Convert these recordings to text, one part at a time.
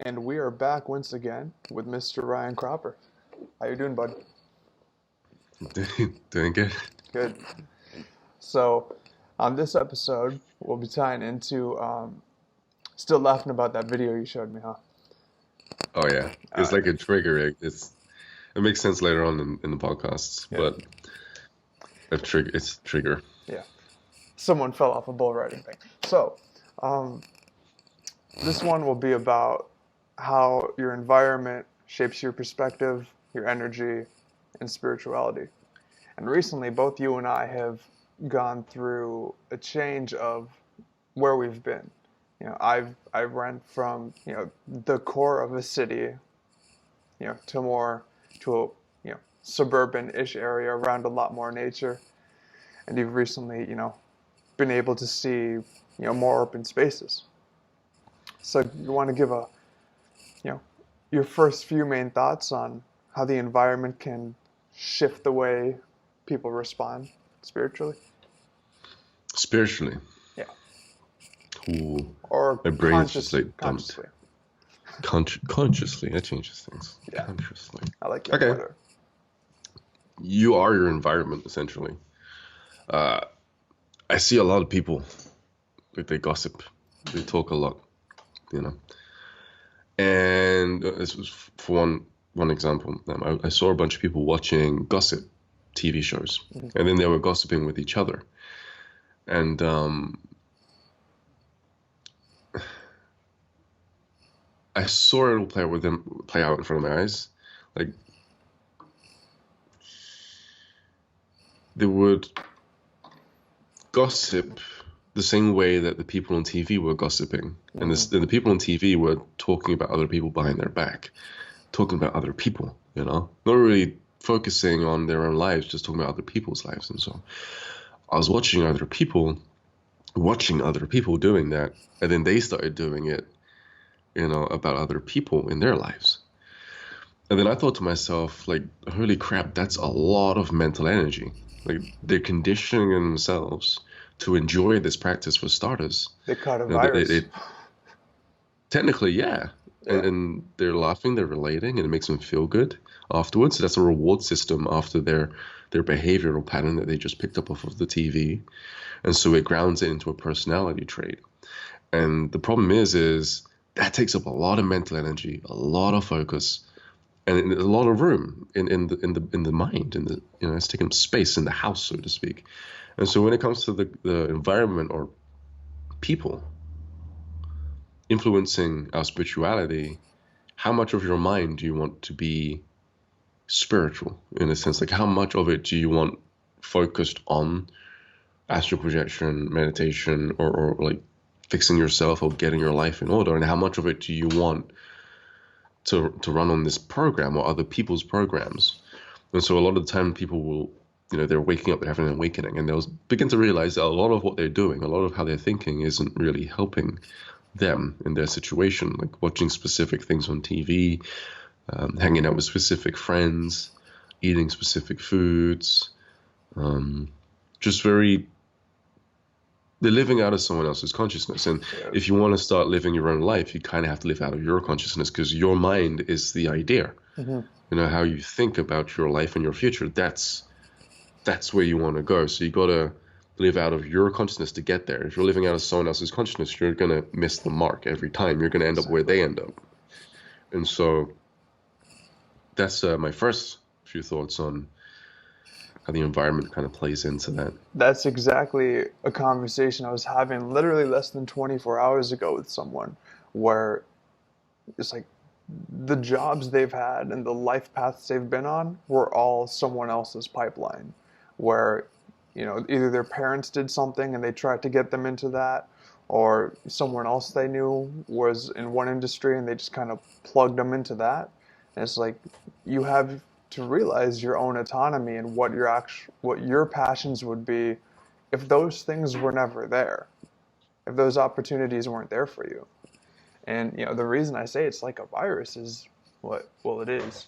And we are back once again with Mr. Ryan Cropper. How you doing, bud? Doing good. Good. So, on this episode, we'll be tying into still laughing about that video you showed me, huh? Oh yeah, All it's right. like a trigger. It makes sense later on in the podcasts, Yeah. but it's trigger. Yeah. Someone fell off a bull riding thing. So, um, this one will be about how your environment shapes your perspective, your energy, and spirituality. And recently, both you and I have gone through a change of where we've been. I've run from the core of a city, to more to a suburban-ish area around a lot more nature. And you've recently been able to see more open spaces. So you want to give a you know your first few main thoughts on how the environment can shift the way people respond spiritually? Spiritually, Yeah. ooh, Or my brain's just like dumped. consciously. Consciously, that changes things. Yeah, Consciously. I like that Okay, better. you are your environment essentially. Uh, I see a lot of people like they gossip, they talk a lot, you know. And this was for one example. I saw a bunch of people watching gossip TV shows, Mhm. and then they were gossiping with each other. And I saw it all play out in front of my eyes. Like they would gossip the same way that the people on TV were gossiping, and Mhm. the people on TV were talking about other people behind their back, talking about other people. Not really focusing on their own lives, just talking about other people's lives. And so I was watching other people doing that, and then they started doing it, about other people in their lives. And then I thought to myself, like, holy crap, that's a lot of mental energy. Like, they're conditioning themselves to enjoy this practice for starters. They caught a They virus. technically, yeah. And, Yeah. and they're laughing, they're relating, and it makes them feel good afterwards. That's a reward system after their behavioral pattern that they just picked up off of the TV. And so it grounds it into a personality trait. And the problem is that takes up a lot of mental energy, a lot of focus, and a lot of room in the mind. It's taking up space in the house, so to speak. And so when it comes to the environment or people influencing our spirituality, how much of your mind do you want to be spiritual in a sense? Like how much of it do you want focused on astral projection, meditation, or like fixing yourself or getting your life in order, and how much of it do you want to run on this program or other people's programs? And so a lot of the time people will, they're waking up, they're having an awakening, and they'll begin to realize that a lot of what they're doing, a lot of how they're thinking isn't really helping them in their situation, like watching specific things on TV, hanging out with specific friends, eating specific foods, um, just very they're living out of someone else's consciousness. And Yeah. if you want to start living your own life, you kind of have to live out of your consciousness because your mind is the idea. Hmm. How you think about your life and your future, that's where you want to go. So you got to live out of your consciousness to get there. If you're living out of someone else's consciousness, you're going to miss the mark every time. You're going to end up where Exactly. they end up. And so that's my first few thoughts on how the environment kind of plays into that. That's exactly a conversation I was having literally less than 24 hours ago with someone where it's like the jobs they've had and the life paths they've been on were all someone else's pipeline where either their parents did something and they tried to get them into that, or someone else they knew was in one industry and they just kind of plugged them into that. And it's like you have to realize your own autonomy and what your passions would be if those things were never there, if those opportunities weren't there for you. And the reason I say it's like a virus is it is.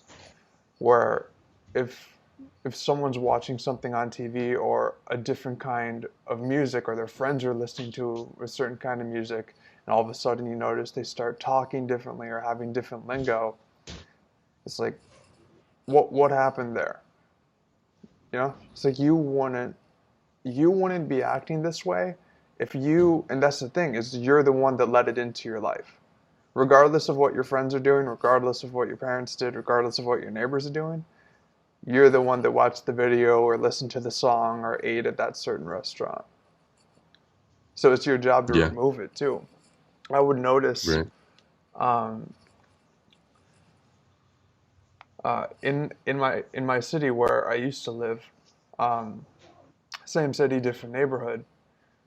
Where if if someone's watching something on TV or a different kind of music, or their friends are listening to a certain kind of music, and all of a sudden you notice they start talking differently or having different lingo. It's like, what happened there? You know, it's like you wouldn't be acting this way if you, and that's the thing, is you're the one that let it into your life. Regardless of what your friends are doing, regardless of what your parents did, regardless of what your neighbors are doing, you're the one that watched the video or listened to the song or ate at that certain restaurant. So it's your job to Yeah. remove it too. I would notice Right. um, in my city where I used to live, um, same city, different neighborhood,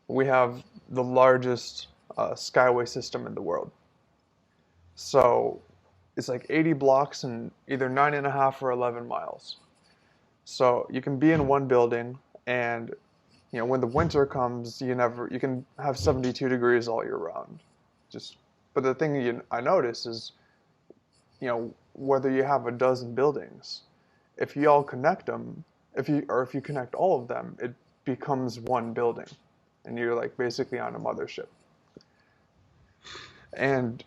we have the largest skyway system in the world. So it's like 80 blocks and either 9.5 or 11 miles. So you can be in one building, and when the winter comes, you can have 72 degrees all year round. Just but the thing I notice is, whether you have a dozen buildings, if you all connect them, if you connect all of them, it becomes one building, and you're like basically on a mothership. And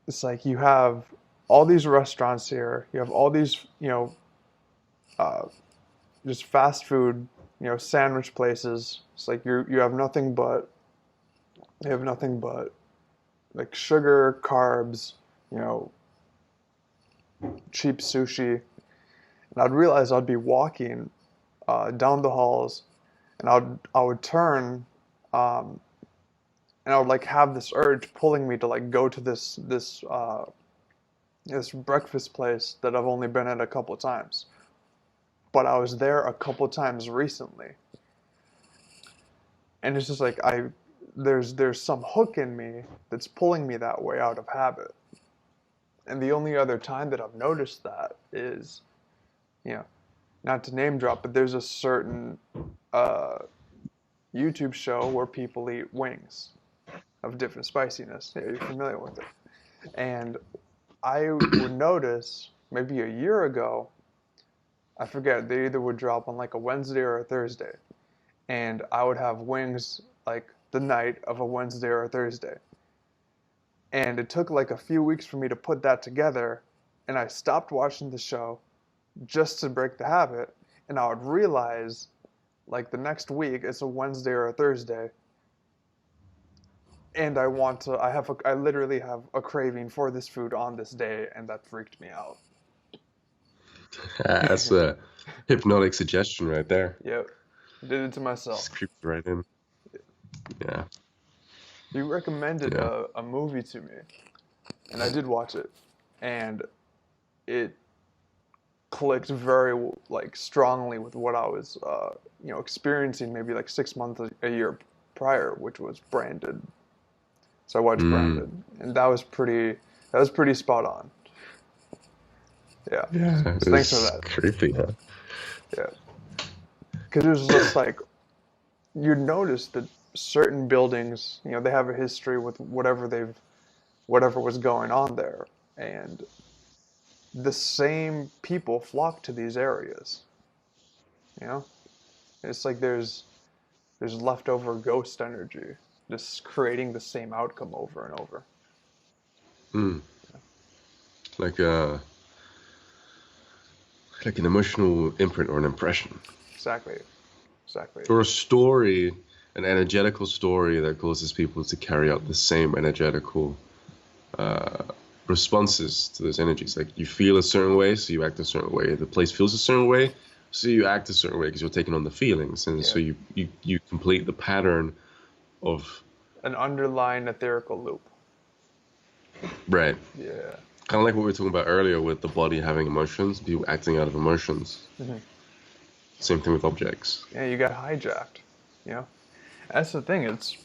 it's like you have all these restaurants here, you have all these uh, just fast food, sandwich places. It's like you have nothing but like sugar, carbs, you know, cheap sushi. And I'd realize I'd be walking down the halls, and I would turn, um, and I would like have this urge pulling me to like go to this breakfast place that I've only been at a couple of times, but I was there a couple of times recently, and it's just like there's some hook in me that's pulling me that way out of habit. And the only other time that I've noticed that is, you know, not to name drop, but there's a certain uh, YouTube show where people eat wings of different spiciness. Yeah, you're familiar with it. And I would notice maybe a year ago, I forget, they either would drop on like a Wednesday or a Thursday. And I would have wings like the night of a Wednesday or a Thursday. And it took like a few weeks for me to put that together. And I stopped watching the show just to break the habit. And I would realize like the next week it's a Wednesday or a Thursday. And I literally have a craving for this food on this day. And that freaked me out. That's a hypnotic suggestion right there. Yep. Did it to Just myself. creeps right in. Yeah. You recommended Yeah. a movie to me, and I did watch it, and it clicked very like strongly with what I was experiencing maybe like 6 months a year prior, which was Branded. So I watched Mm. Branded, and that was pretty spot on. Yeah. Yeah. So thanks for It's that. creepy, huh? Yeah, because it was just like you notice that certain buildings, they have a history with whatever was going on there, and the same people flock to these areas. You know, it's like there's leftover ghost energy, just creating the same outcome over and over. Mm. Like a like an emotional imprint or an impression. Exactly, exactly. Or a story, an energetical story that causes people to carry out the same energetical uh, responses to those energies. Like you feel a certain way, so you act a certain way. The place feels a certain way, so you act a certain way because you're taking on the feelings, and Yeah, so you complete the pattern of an underlying etherical loop. right. Yeah. Kind of like what we were talking about earlier with the body having emotions, people acting out of emotions. Hmm. Same thing with objects. Yeah, you got hijacked. You know, that's the thing. It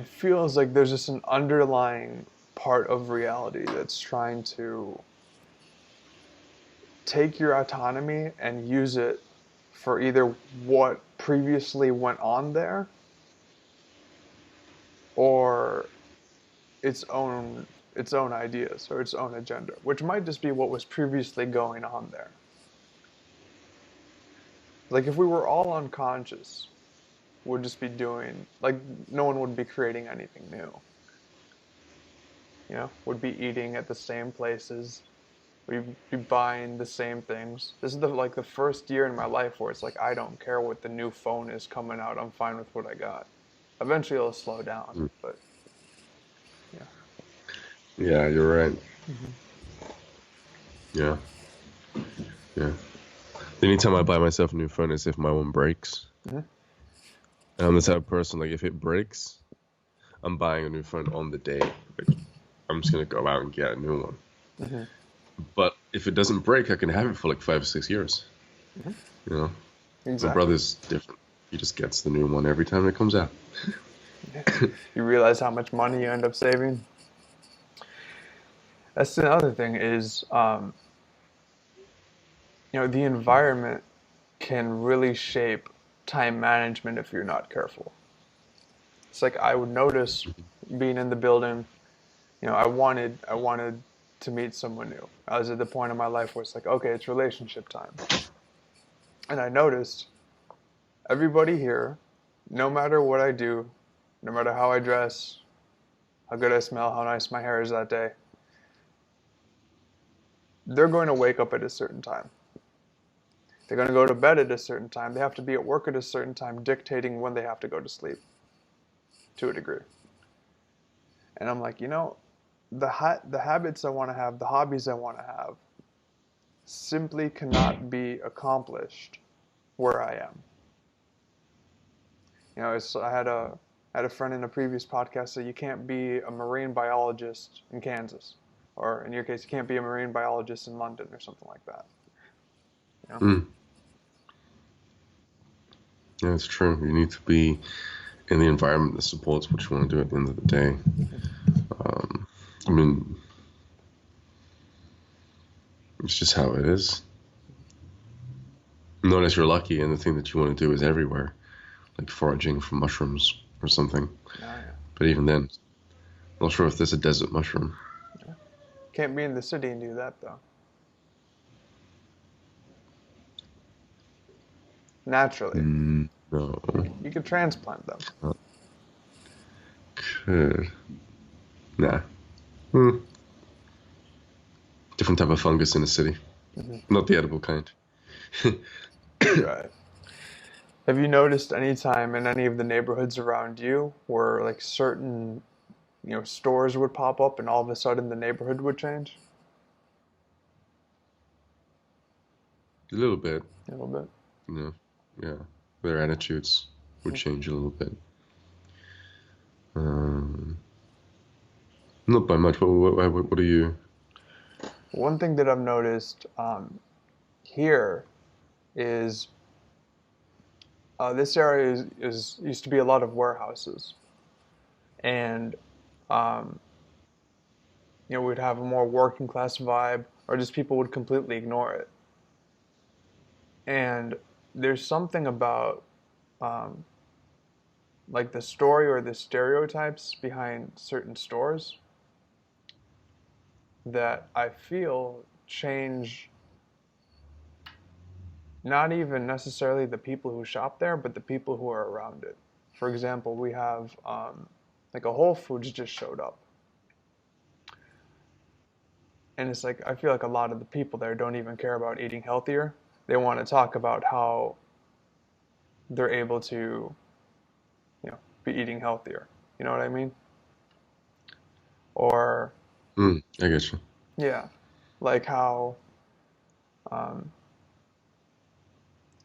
feels like there's just an underlying part of reality that's trying to take your autonomy and use it for either what previously went on there or its own ideas or its own agenda, which might just be what was previously going on there. Like if we were all unconscious, would just be doing, like, no one would be creating anything new. Would be eating at the same places. We'd be buying the same things. This is the first year in my life where it's like I don't care what the new phone is coming out. I'm fine with what I got. Eventually it'll slow down, Mm. but yeah. Yeah, you're right. Mm-hmm. Yeah, yeah. The only time I buy myself a new phone is if my one breaks. Mm-hmm. And I'm the type of person, like, if it breaks, I'm buying a new phone on the day. Like, I'm just gonna go out and get a new one. Mm-hmm. But if it doesn't break, I can have it for like 5 or 6 years. Mm-hmm. You know, my Exactly. brother's different. He just gets the new one every time it comes out. Yeah. You realize how much money you end up saving. That's the other thing is, the environment can really shape time management if you're not careful. It's like I would notice being in the building, I wanted to meet someone new. I was at the point in my life where it's like, okay, it's relationship time. And I noticed everybody here, no matter what I do, no matter how I dress, how good I smell, how nice my hair is that day, they're going to wake up at a certain time. They're going to go to bed at a certain time. They have to be at work at a certain time, dictating when they have to go to sleep, to a degree. And I'm like, the habits I want to have, the hobbies I want to have, simply cannot be accomplished where I am. I had a friend in a previous podcast say you can't be a marine biologist in Kansas, or in your case, you can't be a marine biologist in London or something like that. You know? Mm. Yeah, it's true. You need to be in the environment that supports what you want to do at the end of the day. I mean, it's just how it is. Not unless you're lucky and the thing that you want to do is everywhere, like foraging for mushrooms or something. Yeah. But even then, not sure if there's a desert mushroom. Yeah. Can't be in the city and do that though. Naturally, No. you could transplant them. Could. Nah. Hmm. Different type of fungus in the city. Mm-hmm. Not the edible kind. Right. Have you noticed any time in any of the neighborhoods around you where like certain, stores would pop up and all of a sudden the neighborhood would change? A little bit. A little bit. Yeah. Their attitudes would change a little bit. Um, Not by much. What are you? One thing that I've noticed here is this area is used to be a lot of warehouses, and um, we'd have a more working class vibe, or just people would completely ignore it. And there's something about um, like the story or the stereotypes behind certain stores that I feel change not even necessarily the people who shop there, but the people who are around it. For example, we have like a Whole Foods just showed up. And it's like, I feel like a lot of the people there don't even care about eating healthier. They want to talk about how they're able to, be eating healthier. You know what I mean? Or, I get you. yeah, like how um,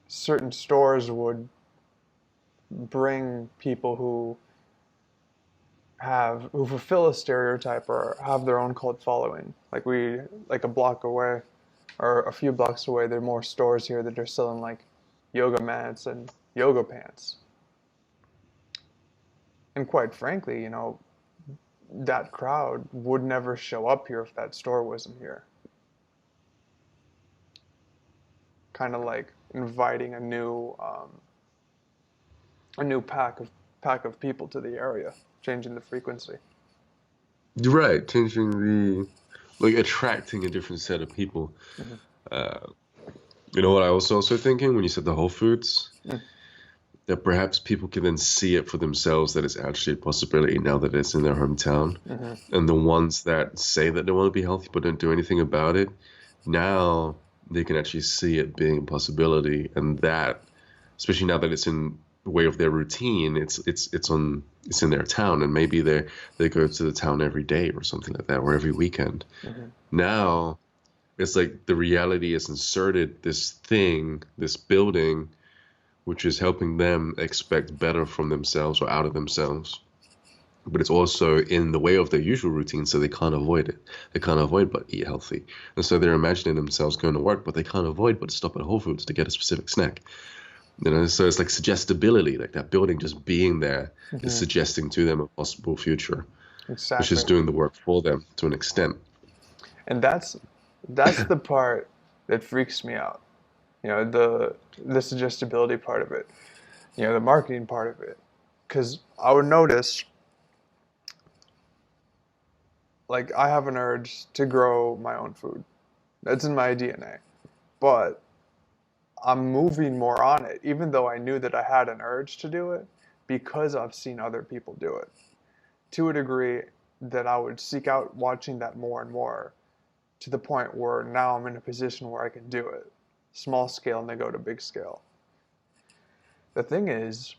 certain stores would bring people who fulfill a stereotype or have their own cult following. Like a block away or a few blocks away, there are more stores here that are selling like yoga mats and yoga pants. And quite frankly, that crowd would never show up here if that store wasn't here. Kind of like inviting a new pack of people to the area, changing the frequency. You're right. Attracting a different set of people. Mm-hmm. Uh, you know what I was also thinking when you said the Whole Foods? Mm. that perhaps people can then see it for themselves that it's actually a possibility now that it's in their hometown. Hmm. And the ones that say that they want to be healthy but don't do anything about it, now they can actually see it being a possibility. And that, especially now that it's in the way of their routine, it's in their town, and maybe they go to the town every day or something like that, or every weekend. Hmm. Now it's like the reality is inserted this thing, this building, which is helping them expect better from themselves or out of themselves. But it's also in the way of their usual routine, so they can't avoid it. They can't avoid but eat healthy. And so they're imagining themselves going to work, but they can't avoid but stop at Whole Foods to get a specific snack. So it's like suggestibility, like that building just being there is Hmm. suggesting to them a possible future, which is Exactly. doing the work for them to an extent. And that's the part that freaks me out. The suggestibility part of it. The marketing part of it. Because I would notice, like, I have an urge to grow my own food. That's in my DNA. But I'm moving more on it, even though I knew that I had an urge to do it, because I've seen other people do it. To a degree that I would seek out watching that more and more, to the point where now I'm in a position where I can do it. Small scale and they go to big scale. The thing is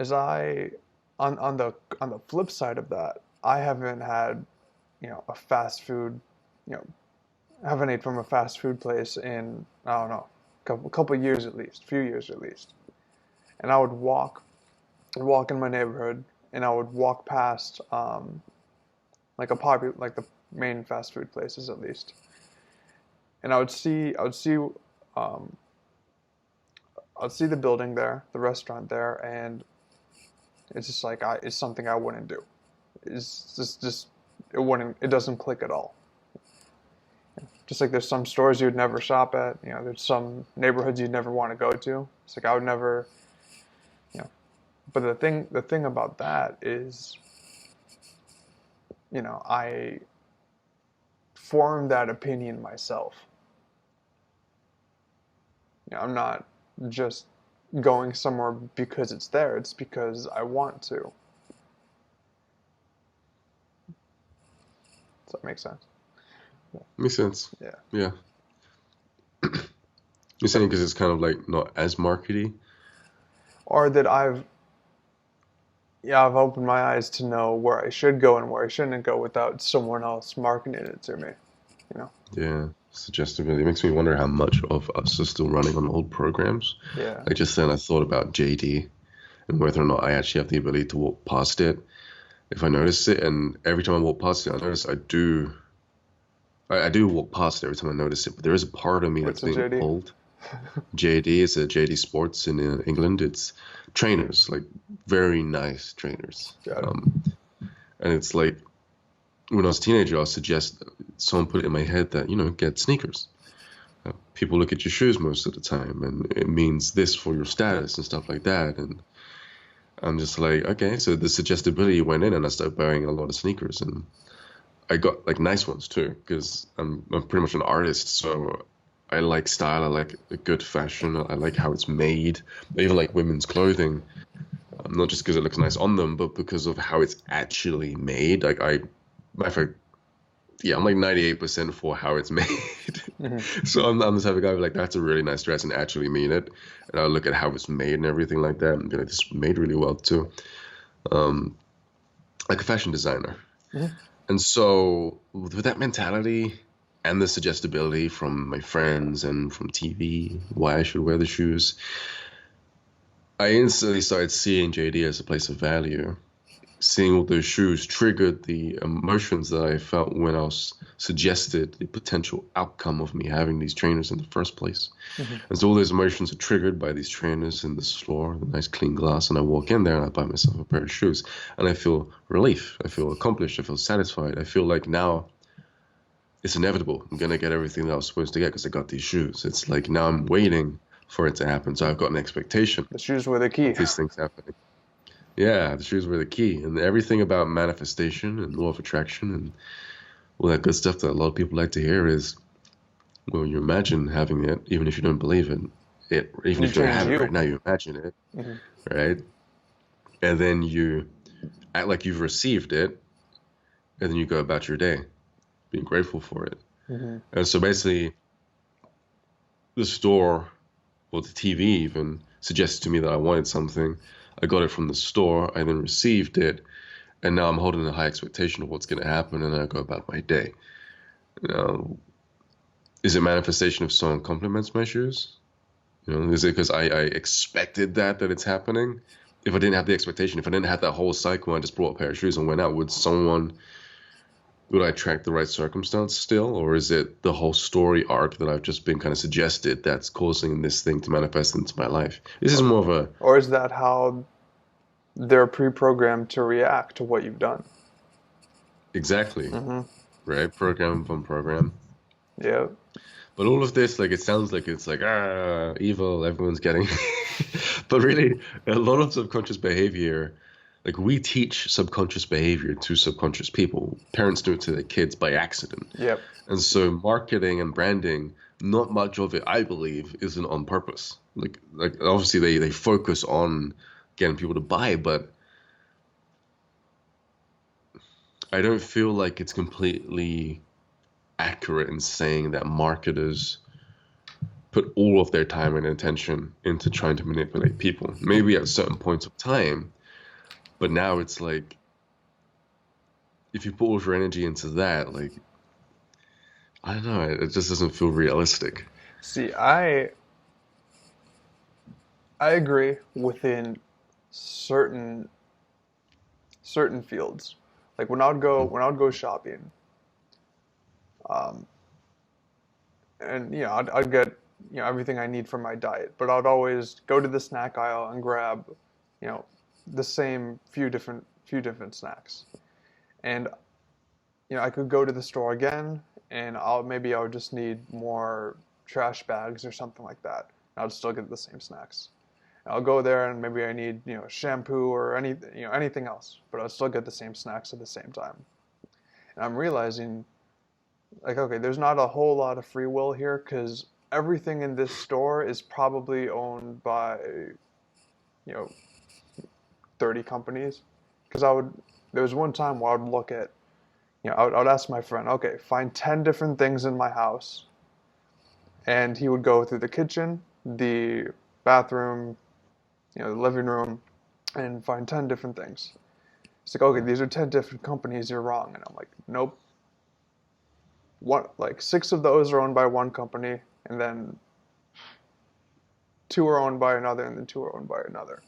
I on the flip side of that, I haven't had, a fast food, you know, I haven't ate from a fast food place in, I don't know, couple years at least, few years at least. And I would walk in my neighborhood, and I would walk past like the main fast food places at least, and um, I'd see the building there, the restaurant there, and it's just like it's something I wouldn't do. It's just it doesn't click at all. Just like there's some stores you'd never shop at, there's some neighborhoods you'd never want to go to. It's like I would never, you know. But the thing about that is, I formed that opinion myself. I'm not just going somewhere because it's there. It's because I want to. Does that make sense? Makes sense. Yeah. Yeah. You're saying because it's kind of like not as markety? Or that I've opened my eyes to know where I should go and where I shouldn't go without someone else marketing it to me. You know? Yeah. Suggestibility. It makes me wonder how much of us are still running on old programs. Yeah. Like just then I thought about JD and whether or not I actually have the ability to walk past it if I notice it. And every time I walk past it, I notice I do walk past it every time I notice it, but there is a part of me that's What's a being JD? pulled. JD is a JD Sports in England. It's trainers, like very nice trainers. Got it. And it's like when I was a teenager, I suggest someone put it in my head that, get sneakers. People look at your shoes most of the time, and it means this for your status and stuff like that. And I'm just like, okay, so the suggestibility went in, and I started buying a lot of sneakers, and I got like nice ones too, because I'm pretty much an artist, so I like style, I like a good fashion, I like how it's made. I even like women's clothing, not just because it looks nice on them, but because of how it's actually made. Like matter of fact, yeah, I'm like 98% for how it's made. Hmm. So I'm this type of guy who's like, that's a really nice dress and actually mean it. And I'll look at how it's made and everything like that and be like, this is made really well too. Um, like a fashion designer. Hmm. And so with that mentality and the suggestibility from my friends and from TV, why I should wear the shoes, I instantly started seeing JD as a place of value. Seeing all those shoes triggered the emotions that I felt when I was suggested the potential outcome of me having these trainers in the first place. Hmm. And so all those emotions are triggered by these trainers in the store, the nice clean glass, and I walk in there and I buy myself a pair of shoes. And I feel relief. I feel accomplished. I feel satisfied. I feel like now it's inevitable. I'm going to get everything that I was supposed to get because I got these shoes. It's like now I'm waiting for it to happen. So I've got an expectation The shoes were the key. of these things happening. Yeah, the shoes were the key. And everything about manifestation and law of attraction and all that good stuff that a lot of people like to hear is, well, you imagine having it, even if you don't believe it. it, even You if you don't change have it right you. now, you imagine it, Hmm. right? And then you act like you've received it, and then you go about your day being grateful for it. Hmm. And so basically, the store or the TV even suggested to me that I wanted something. I got it from the store. I then received it, and now I'm holding a high expectation of what's going to happen, and I go about my day. Now, is it manifestation if someone compliments my shoes? Is it because I expected that it's happening? If I didn't have the expectation, if I didn't have that whole cycle, I just brought a pair of shoes and went out, would I attract the right circumstance still? Or is it the whole story arc that I've just been kind of suggested that's causing this thing to manifest into my life? This is Or, more of a, or is that how they're pre-programmed to react to what you've done? exactly, Hmm. right? Program upon program. Yeah. But all of this, like, it sounds like it's like, evil, everyone's getting. But really, a lot of subconscious behavior, like, we teach subconscious behavior to subconscious people. Parents do it to their kids by accident. Yep. And so marketing and branding, not much of it, I believe, isn't on purpose. Like obviously they focus on getting people to buy, but I don't feel like it's completely accurate in saying that marketers put all of their time and attention into trying to manipulate people. Maybe at certain points of time, but now it's like if you put all of your energy into that, like I don't know, it just doesn't feel realistic. See, I agree within certain certain fields. Like when I would go shopping, um, and I'd get everything I need for my diet, but I'd always go to the snack aisle and grab you know the same few different snacks, and I could go to the store again, and I would just need more trash bags or something like that. And I'd still get the same snacks. I'll go there and maybe I need, shampoo or anything else, but I'll still get the same snacks at the same time. And I'm realizing, like, okay, there's not a whole lot of free will here because everything in this store is probably owned by, you know, 30 companies. Because there was one time where I would look at, I would ask my friend, okay, find 10 different things in my house. And he would go through the kitchen, the bathroom, the living room, and find 10 different things. It's like, okay, these are 10 different companies, you're wrong. And I'm like, nope. Like six of those are owned by one company, and then two are owned by another, and then two are owned by another.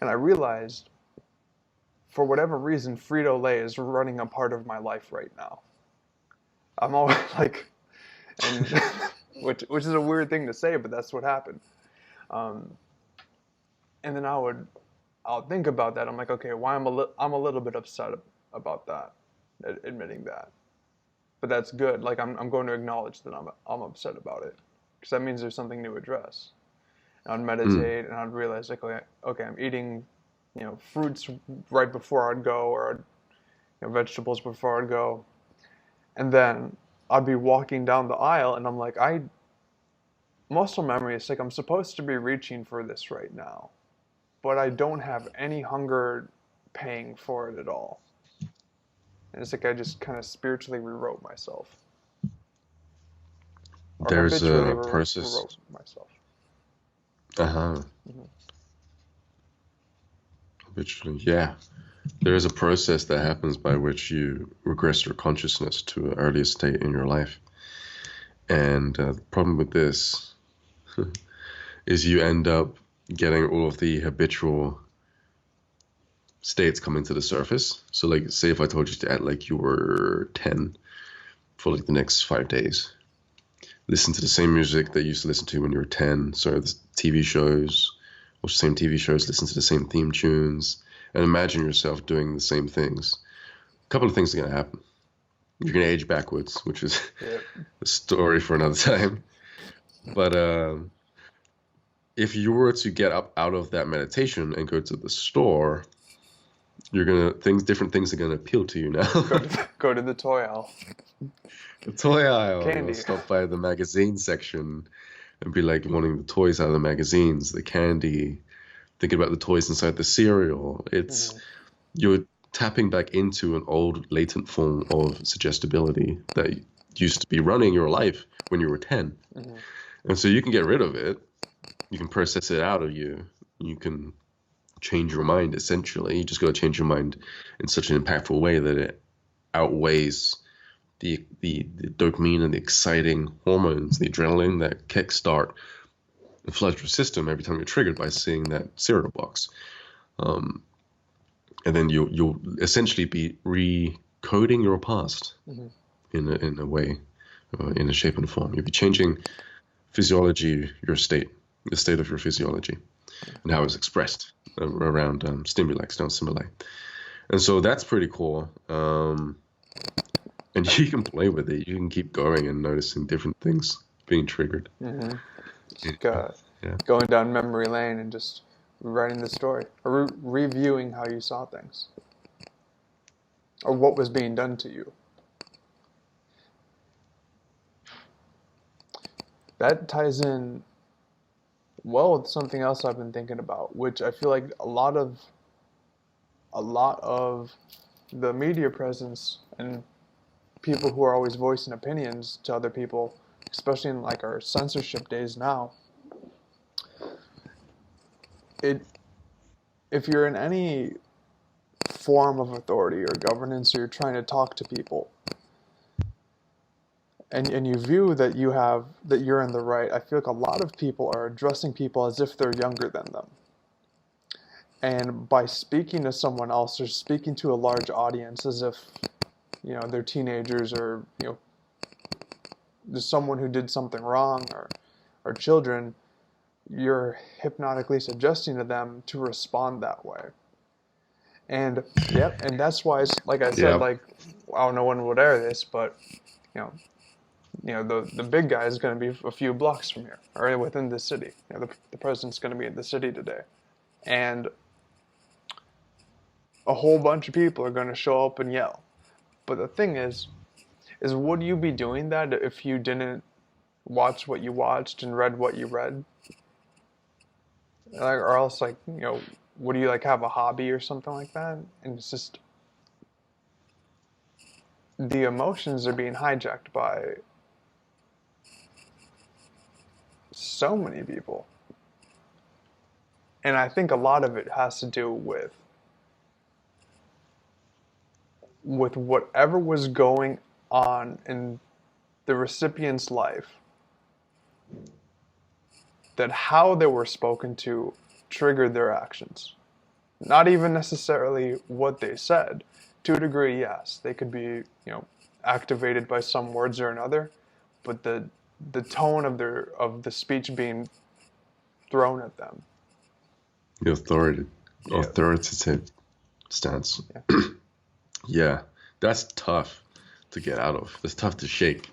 And I realized, for whatever reason, Frito-Lay is running a part of my life right now. I'm always like, and which is a weird thing to say, but that's what happened. Um, and then I'll think about that. I'm like, okay, why I'm a little bit upset about that, admitting that. But that's good. Like I'm going to acknowledge that I'm upset about it, because that means there's something to address. And I'd Mm. meditate, and I'd realize like, okay, I'm eating, fruits right before I'd go, or vegetables before I'd go, and then I'd be walking down the aisle, and I'm like, muscle memory is like I'm supposed to be reaching for this right now, but I don't have any hunger paying for it at all. And it's like I just kind of spiritually rewrote myself, or There's habitually a process. rewrote myself. Uh-huh. Hmm. Literally, yeah. There is a process that happens by which you regress your consciousness to an earlier state in your life. And the problem with this is you end up getting all of the habitual states coming to the surface. So, like, say if I told you to act like you were 10 for like the next 5 days, listen to the same music that you used to listen to when you were 10. So, the TV shows, watch the same TV shows, listen to the same theme tunes, and imagine yourself doing the same things. A couple of things are going to happen. You're going to age backwards, which is Yeah. a story for another time. But if you were to get up out of that meditation and go to the store, different things are gonna appeal to you now. Go to the toy aisle. The toy aisle, Candy. stop by the magazine section, and be like wanting the toys out of the magazines, the candy, thinking about the toys inside the cereal. It's Mm-hmm. you're tapping back into an old latent form of suggestibility that used to be running your life when you were 10. Mm-hmm. And so you can get rid of it. You can process it out of you. You can change your mind, essentially. You just got to change your mind in such an impactful way that it outweighs the dopamine and the exciting hormones, the adrenaline that kickstart and flood your system every time you're triggered by seeing that cereal box. And then you'll essentially be recoding your past Mm-hmm. in a way, in a shape and form. You'll be changing physiology, the state of your physiology, and how it's expressed around stimuli, external stimuli. And so that's pretty cool. And you can play with it. You can keep going and noticing different things being triggered. Mm-hmm. Yeah. Just Yeah. going down memory lane and just writing the story or reviewing how you saw things or what was being done to you. That ties in well with something else I've been thinking about, which I feel like a lot of the media presence and people who are always voicing opinions to other people, especially in like our censorship days now, it if you're in any form of authority or governance or you're trying to talk to people and you view that you're in the right, I feel like a lot of people are addressing people as if they're younger than them. And by speaking to someone else or speaking to a large audience as if, they're teenagers or, there's someone who did something wrong or children, you're hypnotically suggesting to them to respond that way. And yep, and that's why, like I said, Yeah. like I don't know when we'll air this, but you know, the big guy is going to be a few blocks from here or within the city. The president's going to be in the city today, and a whole bunch of people are going to show up and yell. But the thing is would you be doing that if you didn't watch what you watched and read what you read? Like, or else, like, would you like have a hobby or something like that? And it's just the emotions are being hijacked by so many people. And I think a lot of it has to do with whatever was going on in the recipient's life, that how they were spoken to triggered their actions. Not even necessarily what they said. To a degree, yes, they could be, activated by some words or another, but the tone of the speech being thrown at them. The Yeah. authoritative stance. Yeah. Yeah, that's tough to get out of. That's tough to shake.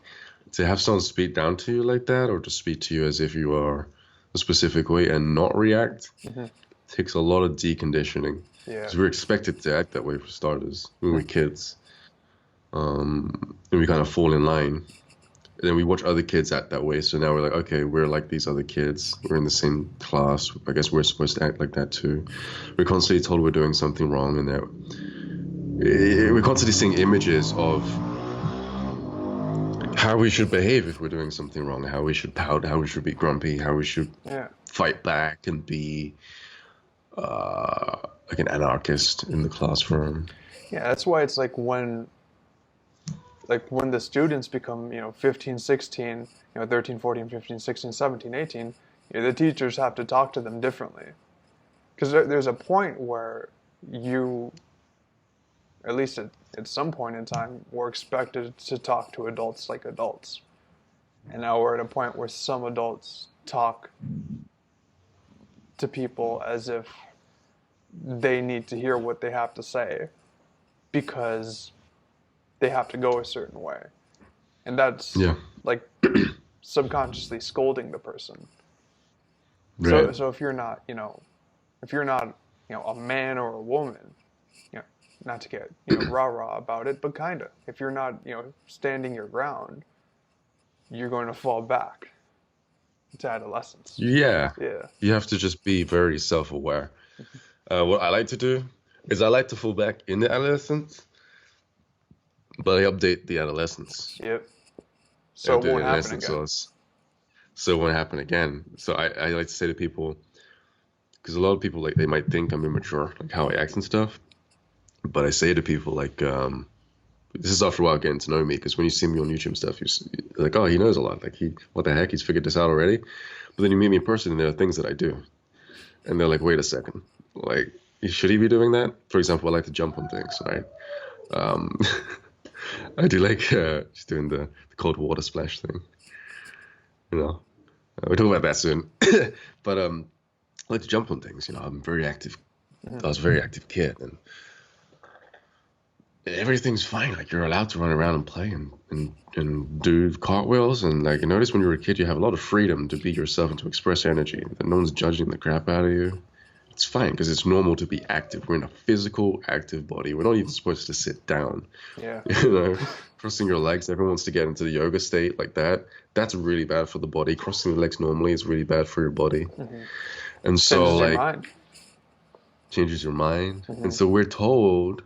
To have someone speak down to you like that, or to speak to you as if you are a specific way and not react, Mm-hmm. takes a lot of deconditioning. Yeah. Because we're expected to act that way for starters when we're kids. And we kind of fall in line. And then we watch other kids act that way. So now we're like, okay, we're like these other kids. We're in the same class. I guess we're supposed to act like that too. We're constantly told we're doing something wrong, and that we're constantly seeing images of how we should behave if we're doing something wrong, how we should pout, how we should be grumpy, how we should fight back and be like an anarchist in the classroom. Yeah, that's why it's like when the students become 15, 16, 13, 14, 15, 16, 17, 18, the teachers have to talk to them differently, because there's a point where you, at least at some point in time, were expected to talk to adults like adults, and now we're at a point where some adults talk to people as if they need to hear what they have to say because they have to go a certain way. And that's like subconsciously scolding the person. Right. So if you're not, a man or a woman, not to get, rah-rah about it, but kind of. If you're not, standing your ground, you're going to fall back. to adolescence. Yeah, Yeah. you have to just be very self-aware. What I like to do is I like to fall back in the adolescence, but I update the adolescence. Yep. I So it update the won't happen adolescence again. so it won't happen again. So I like to say to people, because a lot of people like they might think I'm immature, like how I act and stuff. But I say to people like, this is after a while getting to know me, because when you see me on YouTube and stuff, you're like, oh, he knows a lot. Like what the heck, he's figured this out already. But then you meet me in person, and there are things that I do, and they're like, wait a second, like should he be doing that? For example, I like to jump on things, right? Um, I do like just doing the cold water splash thing. You know, we'll talk about that soon. But I like to jump on things. You know, I'm very active. I was a very active kid, and everything's fine. Like you're allowed to run around and play and do cartwheels. And like you notice when you're a kid, you have a lot of freedom to be yourself and to express energy. That no one's judging the crap out of you. It's fine because it's normal to be active. We're in a physical, active body. We're not even supposed to sit down. Yeah. You know, crossing your legs. Everyone wants to get into the yoga state like that. That's really bad for the body. Crossing the legs normally is really bad for your body. And so Changes your like mind. changes your mind. And so we're told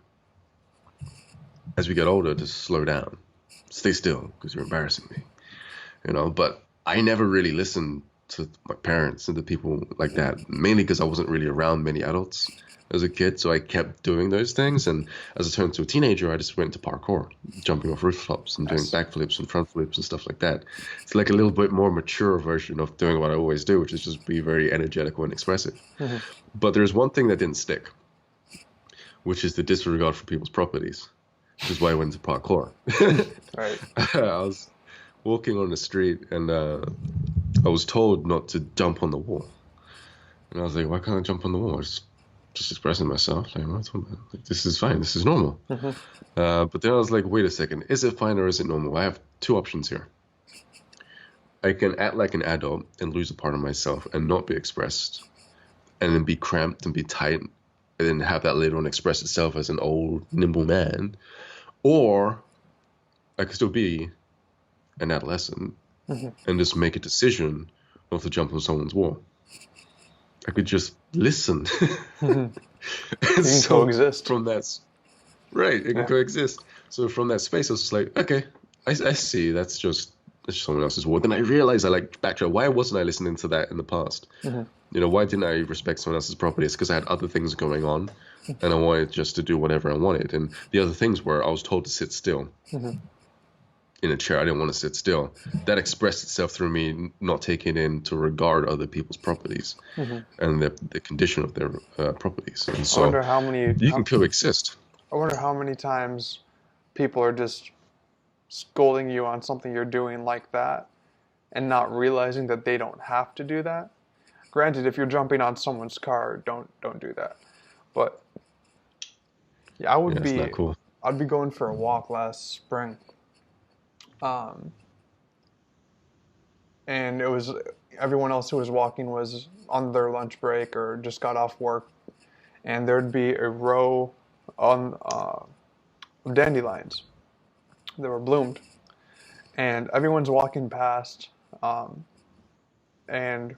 as we get older to slow down, stay still because you're embarrassing me, you know. But I never really listened to my parents and the people like that, mainly because I wasn't really around many adults as a kid, so I kept doing those things. And as I turned to a teenager, I just went to parkour, jumping off rooftops and doing Nice. backflips and front flips and stuff like that. It's like a little bit more mature version of doing what I always do, which is just be very energetic and expressive. But there's one thing that didn't stick, which is the disregard for people's properties, which is why I went to parkour. Right. I was walking on the street and I was told not to jump on the wall. And I was like, why can't I jump on the wall? I was just expressing myself. Like, what's on that? Like, this is fine. This is normal. But then I was like, wait a second. Is it fine or is it normal? I have two options here. I can act like an adult and lose a part of myself and not be expressed and then be cramped and be tight and then have that later on express itself as an old, nimble man. Or I could still be an adolescent and just make a decision not to jump on someone's wall. I could just listen. You can So coexist. from that, right, it can coexist. So from that space, I was just like, okay, I see. That's just someone else's wall. Then I realized I like backtrack. Why wasn't I listening to that in the past? You know, why didn't I respect someone else's property? It's because I had other things going on, and I wanted just to do whatever I wanted. And the other things were I was told to sit still in a chair. I didn't want to sit still. That expressed itself through me not taking into regard other people's properties and the condition of their properties. And I so wonder how many. you can coexist. I wonder how many times people are just scolding you on something you're doing like that, and not realizing that they don't have to do that. Granted, if you're jumping on someone's car, don't do that. But yeah, Yeah, it's not cool. I'd be going for a walk last spring. And it was everyone else who was walking was on their lunch break or just got off work, and there'd be a row on of dandelions that were bloomed, and everyone's walking past, and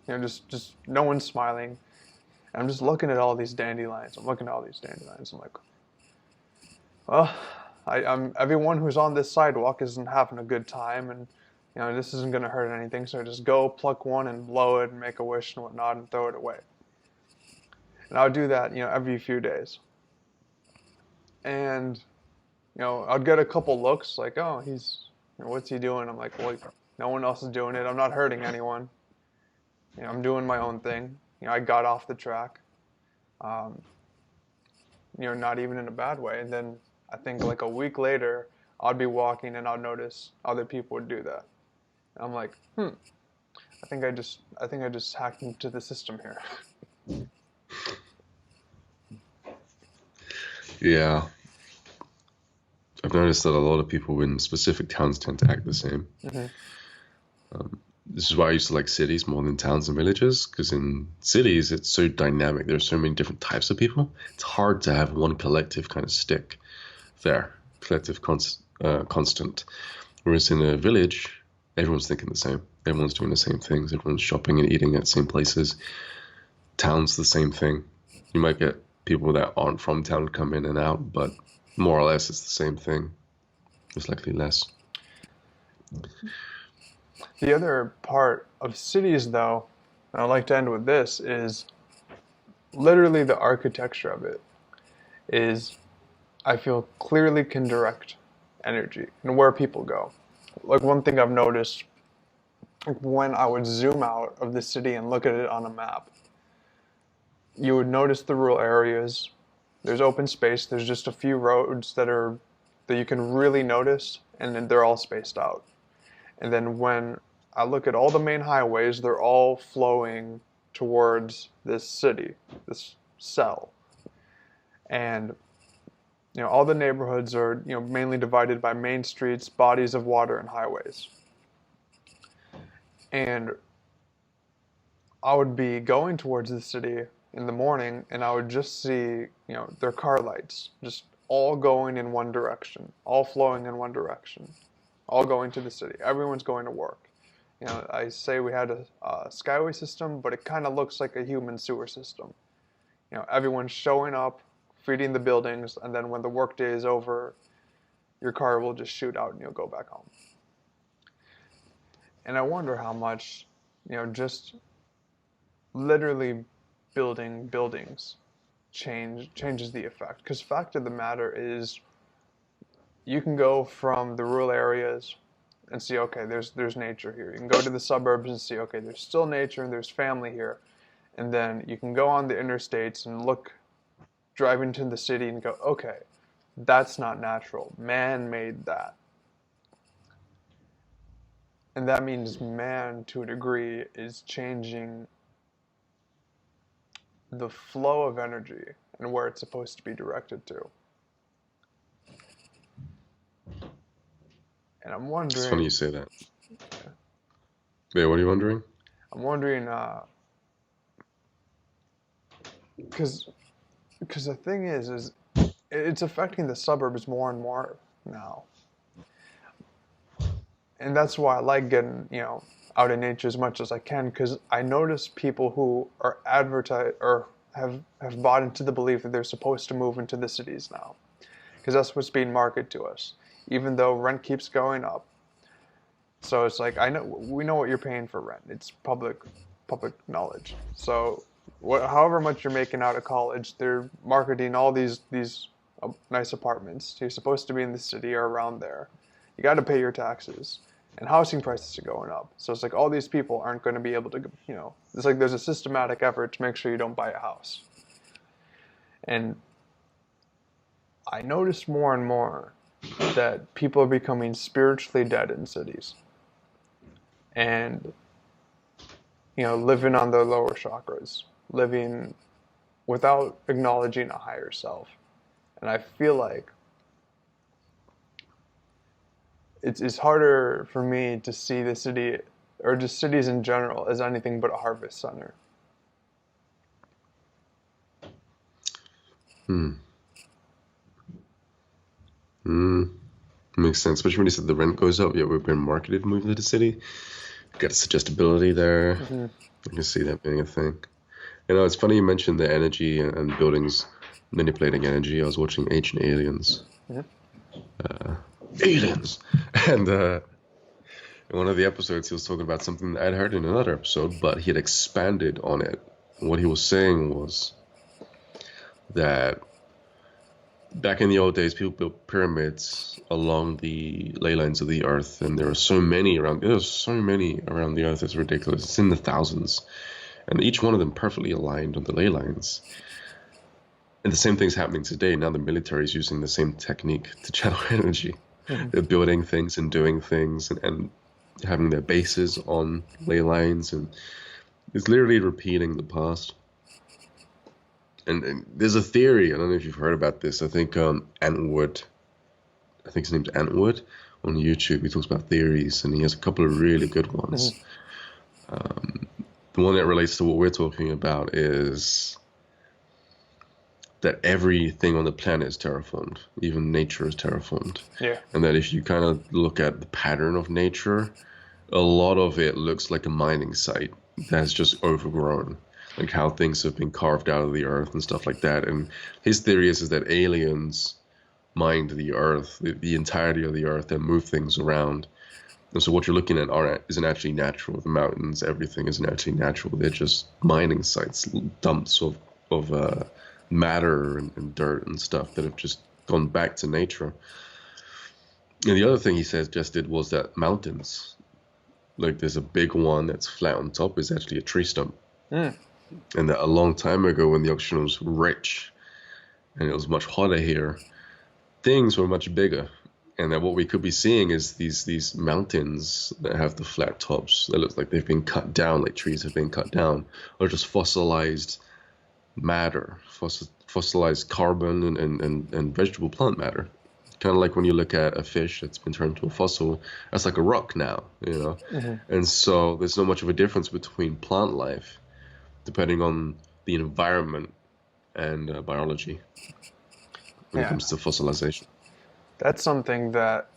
just no one's smiling. And I'm just looking at all these dandelions. I'm like, well, I'm everyone who's on this sidewalk isn't having a good time, and this isn't gonna hurt anything. So just go pluck one and blow it and make a wish and whatnot and throw it away. And I would do that, every few days. And I'd get a couple looks like, oh, he's, what's he doing? I'm like, well, no one else is doing it. I'm not hurting anyone. I'm doing my own thing. I got off the track. Not even in a bad way. And then I think like a week later, I'd be walking and I'd notice other people would do that. And I'm like, I think I just hacked into the system here. Yeah. I've noticed that a lot of people in specific towns tend to act the same. This is why I used to like cities more than towns and villages, because in cities it's so dynamic. There's so many different types of people. It's hard to have one collective kind of stick there, collective constant. Whereas in a village, everyone's thinking the same. Everyone's doing the same things. Everyone's shopping and eating at the same places. Town's the same thing. You might get people that aren't from town come in and out, but more or less it's the same thing. Just likely less. The other part of cities, though, and I'd like to end with this, is literally the architecture of it is, I feel, clearly can direct energy and where people go. Like one thing I've noticed when I would zoom out of the city and look at it on a map, you would notice the rural areas. There's open space. There's just a few roads that you can really notice, and then they're all spaced out. And then when I look at all the main highways, they're all flowing towards this city, this cell. And all the neighborhoods are mainly divided by main streets, bodies of water, and highways. And I would be going towards the city in the morning, and I would just see their car lights just all going in one direction, all flowing in one direction, all going to the city. Everyone's going to work. I say we had a skyway system, but it kind of looks like a human sewer system. Everyone's showing up, feeding the buildings, and then when the workday is over, your car will just shoot out and you'll go back home. And I wonder how much, just literally building buildings changes the effect. Because fact of the matter is, you can go from the rural areas and see, okay, there's nature here. You can go to the suburbs and see, okay, there's still nature and there's family here. And then you can go on the interstates and drive into the city and go, okay, that's not natural. Man made that. And that means man, to a degree, is changing the flow of energy and where it's supposed to be directed to. And I'm wondering... It's funny you say that. Yeah, what are you wondering? I'm wondering, because the thing is it's affecting the suburbs more and more now. And that's why I like getting, out in nature as much as I can, because I notice people who are or have bought into the belief that they're supposed to move into the cities now, because that's what's being marketed to us, even though rent keeps going up. So it's like, we know what you're paying for rent. It's public knowledge. So however much you're making out of college, they're marketing all these nice apartments. You're supposed to be in the city or around there. You got to pay your taxes, and housing prices are going up. So it's like all these people aren't going to be able to, it's like there's a systematic effort to make sure you don't buy a house. And I notice more and more that people are becoming spiritually dead in cities, and living on their lower chakras, living without acknowledging a higher self. And I feel like it's harder for me to see the city, or just cities in general, as anything but a harvest center. Makes sense. Especially when you said the rent goes up. Yeah, we've been marketed to move to the city. Got a suggestibility there. Mm-hmm. I can see that being a thing. It's funny you mentioned the energy and buildings manipulating energy. I was watching Ancient Aliens. Mm-hmm. Aliens! And in one of the episodes, he was talking about something that I'd heard in another episode, but he had expanded on it. What he was saying was that back in the old days, people built pyramids along the ley lines of the earth, and there were so many around. There's so many around the earth. It's ridiculous. It's in the thousands, and each one of them perfectly aligned on the ley lines. And the same thing's happening today. Now the military is using the same technique to channel energy. Mm-hmm. They're building things and doing things and having their bases on ley lines, and it's literally repeating the past. And there's a theory, I don't know if you've heard about this. I think Antwood, I think his name's Antwood, on YouTube. He talks about theories, and he has a couple of really good ones. Mm-hmm. The one that relates to what we're talking about is that everything on the planet is terraformed. Even nature is terraformed. Yeah. And that if you kind of look at the pattern of nature, a lot of it looks like a mining site that's just overgrown, like how things have been carved out of the earth and stuff like that. And his theory is that aliens mined the earth, the entirety of the earth, and move things around. And so what you're looking at isn't actually natural. The mountains, everything isn't actually natural. They're just mining sites, dumps of matter and dirt and stuff that have just gone back to nature. And the other thing he suggested was that mountains, like there's a big one that's flat on top, is actually a tree stump. Mm. And that a long time ago, when the oxygen was rich and it was much hotter here, things were much bigger. And that what we could be seeing is these mountains that have the flat tops that look like they've been cut down, like trees have been cut down, or just fossilized matter, fossilized carbon and vegetable plant matter. Kind of like when you look at a fish that's been turned to a fossil, that's like a rock now, you know? Mm-hmm. And so there's not much of a difference between plant life, depending on the environment and biology when it Yeah, comes to fossilization. that's something that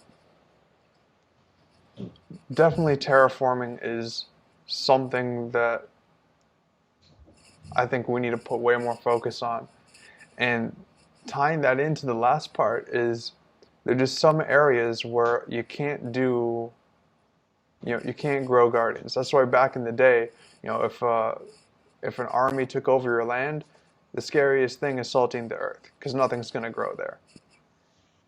definitely terraforming is something that I think we need to put way more focus on. And tying that into the last part is there are just some areas where you can't do, you can't grow gardens. That's why back in the day, if an army took over your land, the scariest thing is salting the earth because nothing's going to grow there.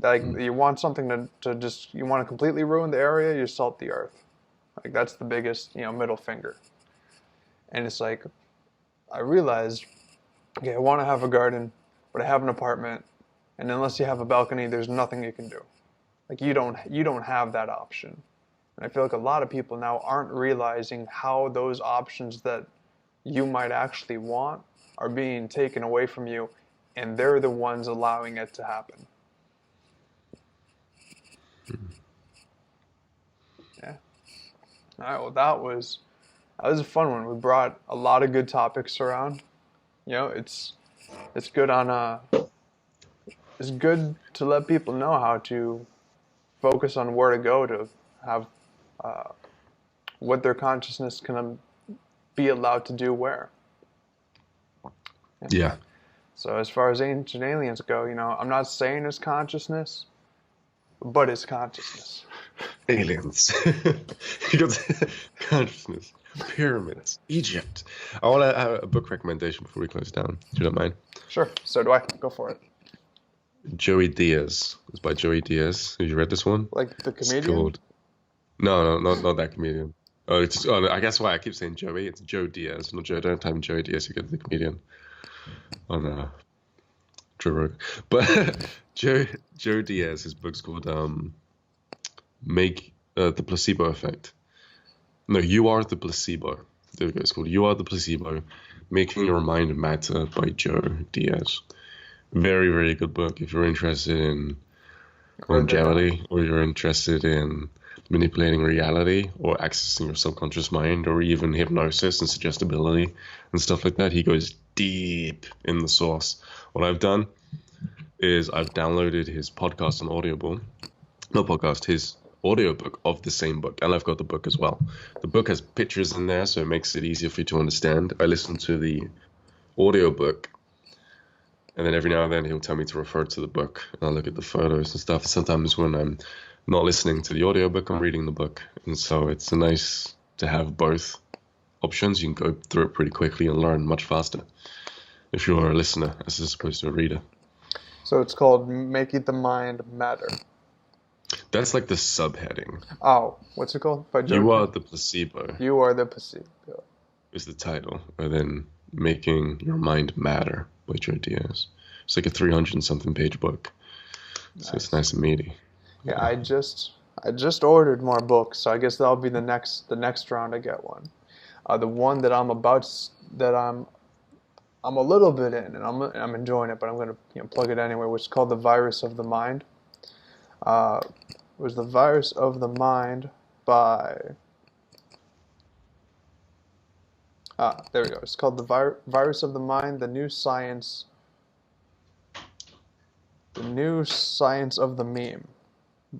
Like Mm. you want something to just you want to completely ruin the area, you salt the earth. Like that's the biggest middle finger. And it's like I realized, okay, I want to have a garden, but I have an apartment, and unless you have a balcony, there's nothing you can do. Like you don't have that option. And I feel like a lot of people now aren't realizing how those options that you might actually want are being taken away from you, and they're the ones allowing it to happen. Yeah. All right. Well, that was a fun one. We brought a lot of good topics around. It's good on it's good to let people know how to focus on where to go to have uh, what their consciousness can be allowed to do where. Yeah. Yeah. So as far as ancient aliens go, I'm not saying it's consciousness, but it's consciousness. Aliens. You got consciousness. Pyramids. Egypt. I want to have a book recommendation before we close down, if you don't mind. Sure. So do I. Go for it. Joey Diaz. It's by Joey Diaz. Have you read this one? Like the It's comedian? called. No, not that comedian. No, I guess why I keep saying Joey. It's Joe Diaz, not Joe. Don't type in Joey Diaz. You get the comedian on Joe Rogan. But Joe Diaz. His book's called Make the Placebo Effect. No, You Are the Placebo. There we go. It's called You Are the Placebo, Making Your Mind Matter by Joe Diaz. Very, very good book if you're interested in Heard that. longevity or you're interested in manipulating reality or accessing your subconscious mind or even hypnosis and suggestibility and stuff like that. He goes deep in the source. What I've done is I've downloaded his podcast on Audible. No podcast, his audiobook of the same book, and I've got the book as well. The book has pictures in there, so it makes it easier for you to understand. I listen to the audiobook, and then every now and then he'll tell me to refer to the book, and I'll look at the photos and stuff. Sometimes when I'm not listening to the audiobook, I'm reading the book, and so it's nice to have both options. You can go through it pretty quickly and learn much faster if you're a listener as opposed to a reader. So it's called Making the Mind Matter. That's like the subheading. Oh, what's it called? By Joe. You Are the Placebo You Are the placebo. is the title, and then Making Your Mind Matter by Joe Diaz. It's like a 300 and something page book, so it's nice and meaty. Yeah, I just ordered more books, so I guess that'll be the next round I get one. The one that I'm a little bit in, and I'm enjoying it, but I'm gonna plug it anyway. Which is called The Virus of the Mind. It was The Virus of the Mind by there we go. It's called The Virus of the Mind: The New Science of the Meme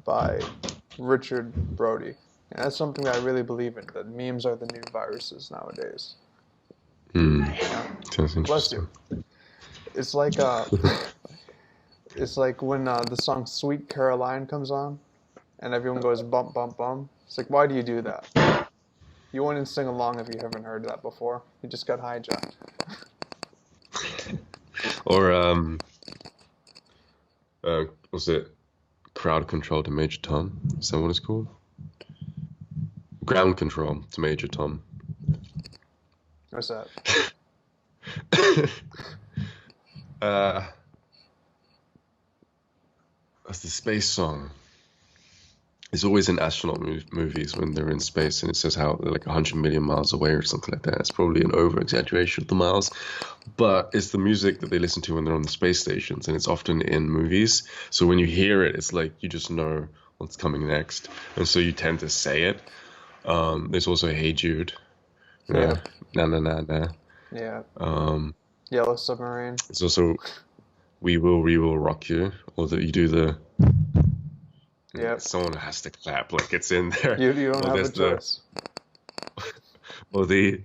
by Richard Brody. And that's something that I really believe in, that memes are the new viruses nowadays. Hmm. Yeah. Sounds Bless you. interesting. It's like it's like when the song "Sweet Caroline" comes on, and everyone goes bump bump bump. It's like, why do you do that? You wouldn't sing along if you haven't heard that before. You just got hijacked. Or was it crowd control to Major Tom? Is that what it's called? Ground control to Major Tom. What's that? uh, that's the space song. It's always in astronaut movies when they're in space, and it says how they're like 100 million miles away or something like that. It's probably an over exaggeration of the miles, but it's the music that they listen to when they're on the space stations, and it's often in movies. So when you hear it, it's like you just know what's coming next, and so you tend to say it. There's also Hey Jude, Yeah. na na na na. Yeah. Um, Yellow Submarine. it's also We Will Rock You, or that you do the. Yep. Someone has to clap, like it's in there. You don't Or have a there's the, choice. or the.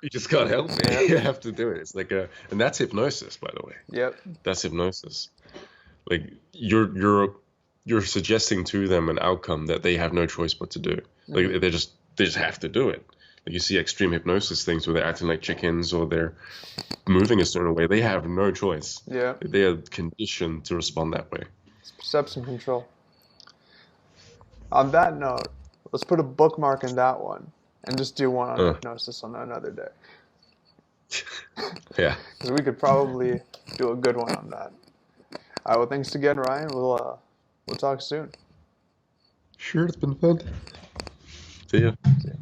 You just can't help it. Yeah. You have to do it. It's like and that's hypnosis, by the way. Yep. That's hypnosis. Like you're suggesting to them an outcome that they have no choice but to do. Like they just have to do it. Like you see extreme hypnosis things where they're acting like chickens or they're moving a certain way. They have no choice. Yeah. They are conditioned to respond that way. It's perception control. On that note, let's put a bookmark in that one and just do one on Uh, hypnosis on another day. yeah. Because we could probably do a good one on that. All right, well, thanks again, Ryan. We'll talk soon. Sure, it's been fun. See ya. See ya.